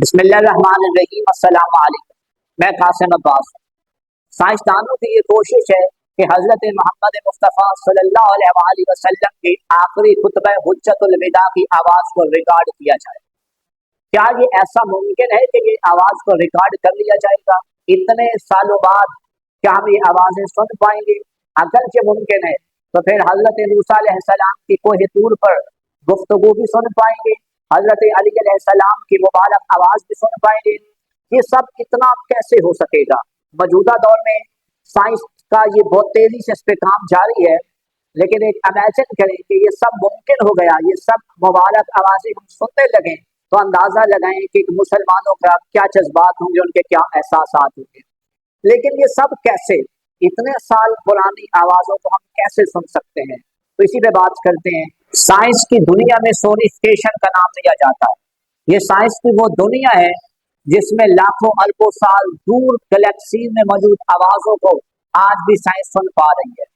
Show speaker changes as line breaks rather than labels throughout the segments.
बिस्मिल्लाहिर्रहमानिर्रहीम, अस्सलाम वालेकुम। मैं कासिम अब्बास हूँ। साइंसदानों की ये कोशिश है कि हज़रत मोहम्मद मुस्तफ़ा सल्लल्लाहु अलैहि वसल्लम की आखिरी खुतबा हुज्जतुल विदा की आवाज़ को रिकॉर्ड किया जाए। क्या ये ऐसा मुमकिन है कि ये आवाज़ को रिकॉर्ड कर लिया जाएगा? इतने सालों बाद क्या हम ये आवाज़ें सुन पाएंगे? अगर ये मुमकिन है तो फिर हज़रत मूसा अलैहिस्सलाम की कोहे तूर पर गुफ्तगू भी सुन पाएंगे, हज़रत अली अलैहिस्सलाम की मुबारक आवाज़ भी सुन पाएंगे। ये सब इतना कैसे हो सकेगा? मौजूदा दौर में साइंस का ये बहुत तेजी से इस पे काम जारी है, लेकिन एक इमेजिन करें कि ये सब मुमकिन हो गया, ये सब मुबारक आवाज़ें हम सुनने लगें, तो अंदाज़ा लगाएं कि मुसलमानों का क्या जज्बात होंगे, उनके क्या एहसासात होंगे। लेकिन ये सब कैसे, इतने साल पुरानी आवाज़ों को हम कैसे सुन सकते हैं? तो इसी पे बात करते हैं। साइंस की दुनिया में सोनिफिकेशन का नाम लिया जाता है। ये साइंस की वो दुनिया है जिसमें लाखों अरबों साल दूर गैलेक्सी में मौजूद आवाज़ों को आज भी साइंस सुन पा रही है।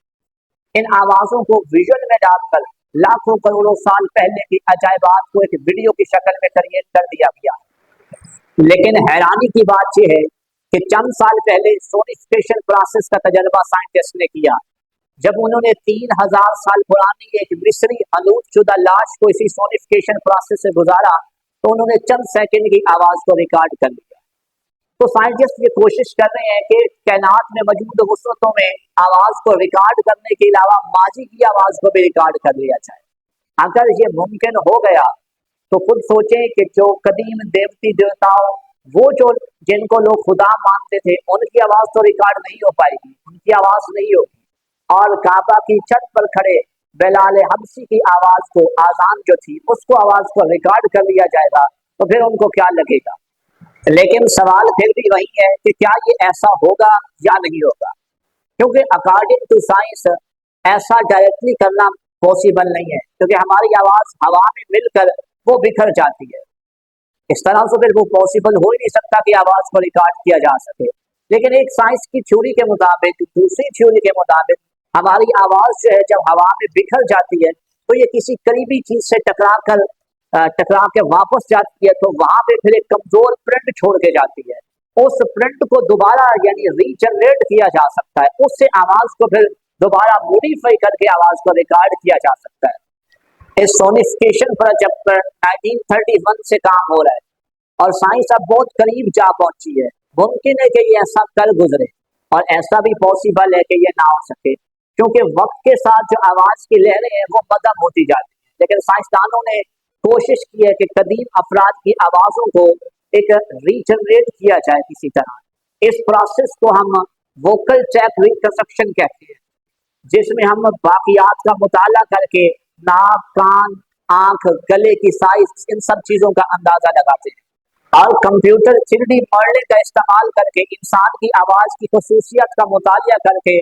इन आवाज़ों को विजुअल में डालकर लाखों करोड़ों साल पहले की अजायबात को एक वीडियो की शक्ल में क्रिएट कर दिया गया। लेकिन हैरानी की बात यह है कि चंद साल पहले सोनिफिकेशन प्रोसेस का तजर्बा साइंटिस्ट ने किया। जब उन्होंने 3000 साल पुरानी एक मिस्री हनूतशुदा लाश को इसी सोनिफिकेशन प्रोसेस से गुजारा, तो उन्होंने चंद सेकंड की आवाज़ को रिकॉर्ड कर लिया। तो साइंटिस्ट ये कोशिश कर रहे हैं कि कायनात में मौजूद वसअतों में आवाज़ को रिकॉर्ड करने के अलावा माजी की आवाज़ को भी रिकॉर्ड कर लिया जाए। अगर ये मुमकिन हो गया तो खुद सोचें कि जो कदीम देवती देवताओं, वो जो जिनको लोग खुदा मानते थे, उनकी आवाज़ तो रिकॉर्ड नहीं हो पाएगी, उनकी आवाज़ नहीं होगी। और काबा की छत पर खड़े बिलाल हबशी की आवाज़ को, आज़ान जो थी उसको, आवाज़ को रिकॉर्ड कर लिया जाएगा, तो फिर उनको क्या लगेगा? लेकिन सवाल फिर भी वही है कि क्या ये ऐसा होगा या नहीं होगा? क्योंकि अकॉर्डिंग टू साइंस ऐसा डायरेक्टली करना पॉसिबल नहीं है, क्योंकि हमारी आवाज़ हवा में मिलकर वो बिखर जाती है। इस तरह से फिर वो पॉसिबल हो ही नहीं सकता कि आवाज़ को रिकॉर्ड किया जा सके। लेकिन एक साइंस की थ्योरी के मुताबिक, दूसरी थ्योरी के मुताबिक, हमारी आवाज़ जो है जब हवा में बिखर जाती है तो ये किसी करीबी चीज़ से टकरा के वापस जाती है, तो वहां पे फिर एक कमजोर प्रिंट छोड़ के जाती है। उस प्रिंट को दोबारा यानी रीजनरेट किया जा सकता है, उससे आवाज़ को फिर दोबारा मॉडिफाई करके आवाज़ को रिकॉर्ड किया जा सकता है। इस सोनिफिकेशन प्रोजेक्ट पर 1931 से काम हो रहा है और साइंस अब बहुत करीब जा पहुंची है। मुमकिन है कि ये ऐसा कल गुजरे, और ऐसा भी पॉसिबल है कि ये ना हो सके, क्योंकि वक्त के साथ जो आवाज़ की लहरें हैं वो मदम होती जाती हैं। लेकिन साइंसदानों ने कोशिश की है कि कदीम अफराद की आवाज़ों को एक रीजनरेट किया जाए किसी तरह। इस प्रोसेस को हम वोकल ट्रैक रिकंस्ट्रक्शन कहते हैं, जिसमें हम बाकियात का मुताला करके नाक, कान, आंख, गले की साइज, इन सब चीज़ों का अंदाज़ा लगाते हैं और कंप्यूटर 3D मॉडलिंग का इस्तेमाल करके इंसान की आवाज़ की खसूसियत का मुतालिया करके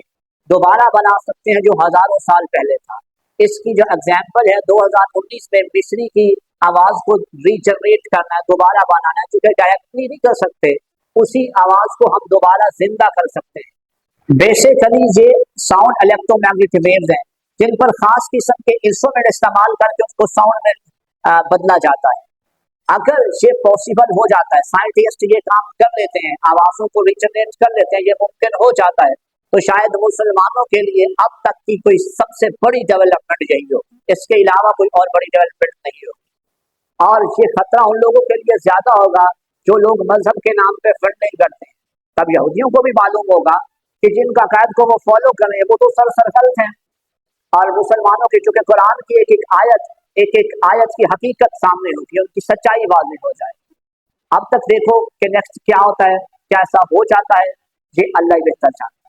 दोबारा बना सकते हैं जो हज़ारों साल पहले था। इसकी जो एग्जाम्पल है 2019 में मिस्री की आवाज़ को रीजनरेट करना है, दोबारा बनाना है, क्योंकि डायरेक्टली नहीं कर सकते, उसी आवाज़ को हम दोबारा जिंदा कर सकते हैं। बेसिकली ये साउंड इलेक्ट्रोमैग्नेटिक वेव्स हैं जिन पर खास किस्म के इंस्ट्रूमेंट इस्तेमाल करके उसको साउंड में बदला जाता है। अगर ये पॉसिबल हो जाता है, साइंटिस्ट ये काम कर लेते हैं, आवाज़ों को रीजनरेट कर लेते हैं, ये मुमकिन हो जाता है, तो शायद मुसलमानों के लिए अब तक की कोई सबसे बड़ी डेवलपमेंट यही हो, इसके अलावा कोई और बड़ी डेवलपमेंट नहीं हो। और ये खतरा उन लोगों के लिए ज्यादा होगा जो लोग मजहब के नाम पे फंडिंग करते हैं। तब यहूदियों को भी मालूम होगा कि जिन अकायद को वो फॉलो कर रहे हैं वो तो सरसरगर्द हैं, और मुसलमानों की चूंकि कुरान की एक एक आयत की हकीकत सामने होगी, उनकी सच्चाई वाज़ेह हो जाए। अब तक देखो कि नेक्स्ट क्या होता है, क्या ऐसा हो जाता है, ये अल्लाह ही बेहतर जानता है।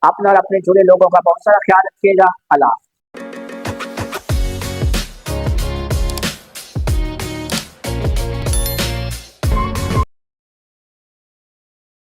अपने और अपने जुड़े लोगों का बहुत सारा ख्याल रखिएगा। अल्लाह।